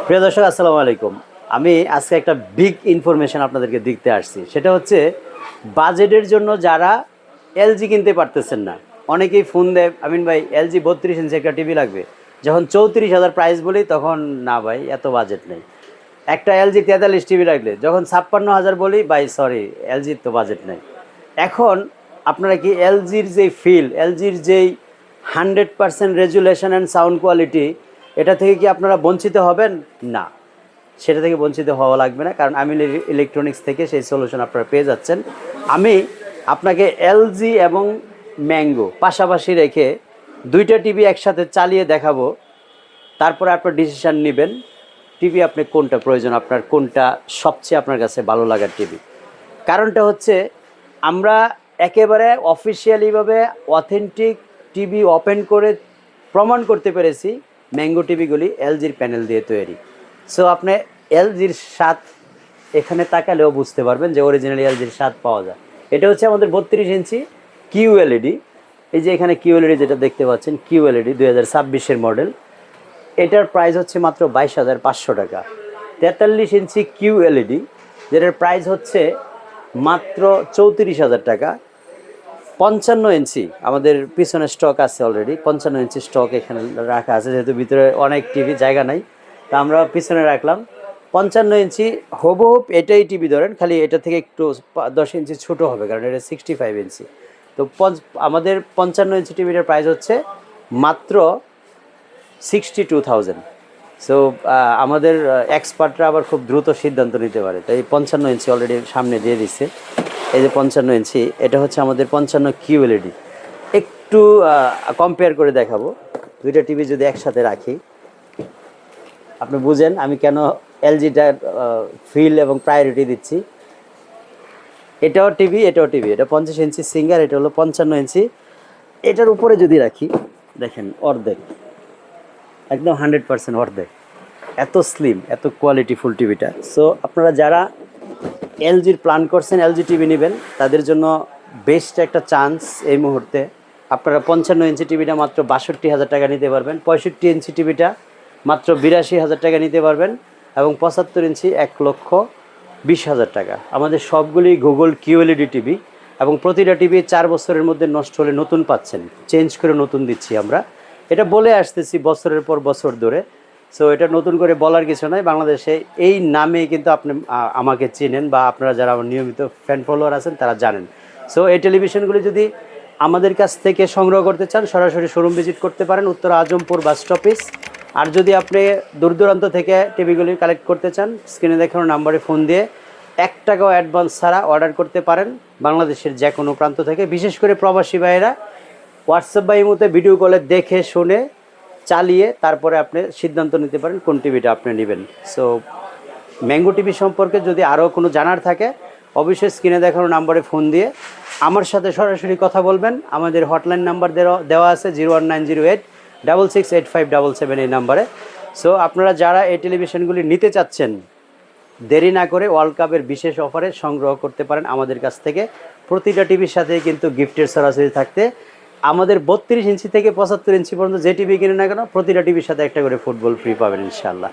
প্রিয় দর্শক আসসালামু আলাইকুম। আমি আজকে একটা বিগ ইনফরমেশন আপনাদেরকে দিতে আসছি। সেটা হচ্ছে বাজেটের জন্য যারা এলজি কিনতে পারতেছেন না, অনেকেই ফোন দেয়, আমিন ভাই এলজি 32 ইঞ্চি একটা টিভি লাগবে। যখন 34,000 প্রাইস বলি তখন না ভাই এত বাজেট নেই। একটা এলজি 43 টিভি লাগলে যখন 56,000 বলি ভাই সরি এলজির তো বাজেট নেই। এখন আপনারা কি এলজির যেই ফিল, এলজির যেই 100% রেজুলেশন অ্যান্ড সাউন্ড কোয়ালিটি, এটা থেকে কি আপনারা বঞ্চিত হবেন? না, সেটা থেকে বঞ্চিত হওয়া লাগবে না, কারণ আমি ইলেকট্রনিক্স থেকে সেই সলিউশন আপনারা পেয়ে যাচ্ছেন। আমি আপনাকে এলজি এবং ম্যাঙ্গো পাশাপাশি রেখে দুইটা টিভি একসাথে চালিয়ে দেখাবো, তারপরে আপনার ডিসিশান নেবেন টিভি আপনি কোনটা প্রয়োজন, আপনার কোনটা সবচেয়ে আপনার কাছে ভালো লাগার টিভি। কারণটা হচ্ছে আমরা একেবারে অফিসিয়ালিভাবে অথেন্টিক টিভি ওপেন করে প্রমাণ করতে পেরেছি ম্যাঙ্গো টিভিগুলি এলজির প্যানেল দিয়ে তৈরি। সো আপনি এলজির স্বাদ এখানে তাকালেও বুঝতে পারবেন যে অরিজিনালি এলজির স্বাদ পাওয়া যায়। এটা হচ্ছে আমাদের 32 ইঞ্চি কিউএলইডি। এই যে এখানে কিউএলইডি যেটা দেখতে পাচ্ছেন, কিউএলইডি 2026-এর মডেল। এটার প্রাইস হচ্ছে মাত্র 22,500 টাকা। 43 ইঞ্চি কিউএলইডি যেটার প্রাইস হচ্ছে মাত্র 34,000 টাকা। 55 ইঞ্চি আমাদের পিছনে স্টক আছে অলরেডি, 55 ইঞ্চি স্টক এখানে রাখা আছে, যেহেতু ভিতরে অনেক টিভি জায়গা নাই, তা আমরা পিছনে রাখলাম। 55 ইঞ্চি হুবহুব এটাই টিভি ধরেন, খালি এটা থেকে একটু 10 ইঞ্চি ছোটো হবে, কারণ এটা 65 ইঞ্চি। তো আমাদের 55 ইঞ্চি টিভিটার প্রাইস হচ্ছে মাত্র 62,000। সো আমাদের এক্সপার্টরা আবার খুব দ্রুত সিদ্ধান্ত নিতে পারে, তাই 55 ইঞ্চি অলরেডি সামনে দিয়ে দিচ্ছে। এই যে 55 ইঞ্চি, এটা হচ্ছে আমাদের 55 কিউএলইডি। একটু কম্পেয়ার করে দেখাবো দুইটা টিভি যদি একসাথে রাখি, আপনি বুঝেন আমি কেন এলজিটার ফিল এবং প্রায়োরিটি দিচ্ছি। এটাও টিভি, এটাও টিভি, এটা 50 ইঞ্চি সিঙ্গার, এটা হলো 55 ইঞ্চি। এটার উপরে যদি রাখি, দেখেন অর্ধেক, একদম 100% অর্ধেক, এত স্লিম, এত কোয়ালিটিফুল টিভিটা। সো আপনারা যারা এলজির প্ল্যান করছেন, এলজি টিভি নেবেন, তাদের জন্য বেস্ট একটা চান্স এই মুহূর্তে। আপনারা 55 ইঞ্চি টিভিটা মাত্র 62,000 টাকা নিতে পারবেন, 65 ইঞ্চি টিভিটা মাত্র 82,000 টাকা নিতে পারবেন, এবং 75 ইঞ্চি 1,20,000 টাকা। আমাদের সবগুলি গুগল কিউএলইডি টিভি, এবং প্রতিটা টিভি 4 বছরের মধ্যে নষ্ট হলে নতুন পাচ্ছেন, চেঞ্জ করে নতুন দিচ্ছি আমরা। এটা বলে আসতেছি বছরের পর বছর ধরে। সো এটা নতুন করে বলার কিছু নয়, বাংলাদেশে এই নামে কিন্তু আপনি আমাকে চিনেন, বা আপনারা যারা আমার নিয়মিত ফ্যান ফলোয়ার আছেন তারা জানেন। সো এই টেলিভিশনগুলি যদি আমাদের কাছ থেকে সংগ্রহ করতে চান, সরাসরি শোরুম ভিজিট করতে পারেন, উত্তর আজমপুর বাস স্টপেজ। আর যদি আপনি দূর দূরান্ত থেকে টিভিগুলি কালেক্ট করতে চান, স্ক্রিনে দেখানো নাম্বারে ফোন দিয়ে 1 টাকাও অ্যাডভান্স ছাড়া অর্ডার করতে পারেন বাংলাদেশের যে কোনো প্রান্ত থেকে। বিশেষ করে প্রবাসী ভাইয়েরা হোয়াটসঅ্যাপ বা ইমোতে ভিডিও কলে দেখে শুনে চালিয়ে তারপরে আপনি সিদ্ধান্ত নিতে পারেন কোন টিভিটা আপনি নেবেন। সো ম্যাঙ্গো টিভি সম্পর্কে যদি আরও কোনো জানার থাকে, অবশ্যই স্ক্রিনে দেখানো নাম্বারে ফোন দিয়ে আমার সাথে সরাসরি কথা বলবেন। আমাদের হটলাইন নাম্বার দেওয়া আছে 01908 668577 এই নাম্বারে। সো আপনারা যারা এই টেলিভিশনগুলি নিতে চাচ্ছেন, দেরি না করে ওয়ার্ল্ড কাপের বিশেষ অফারে সংগ্রহ করতে পারেন আমাদের কাছ থেকে। প্রতিটা টিভির সাথে কিন্তু গিফটের সরাসরি থাকতে, আমাদের 32 ইঞ্চি থেকে 75 ইঞ্চি পর্যন্ত যে টিভি কিনে না কেন, প্রতিটা টিভির সাথে একটা করে ফুটবল ফ্রি পাবেন ইনশাআল্লাহ।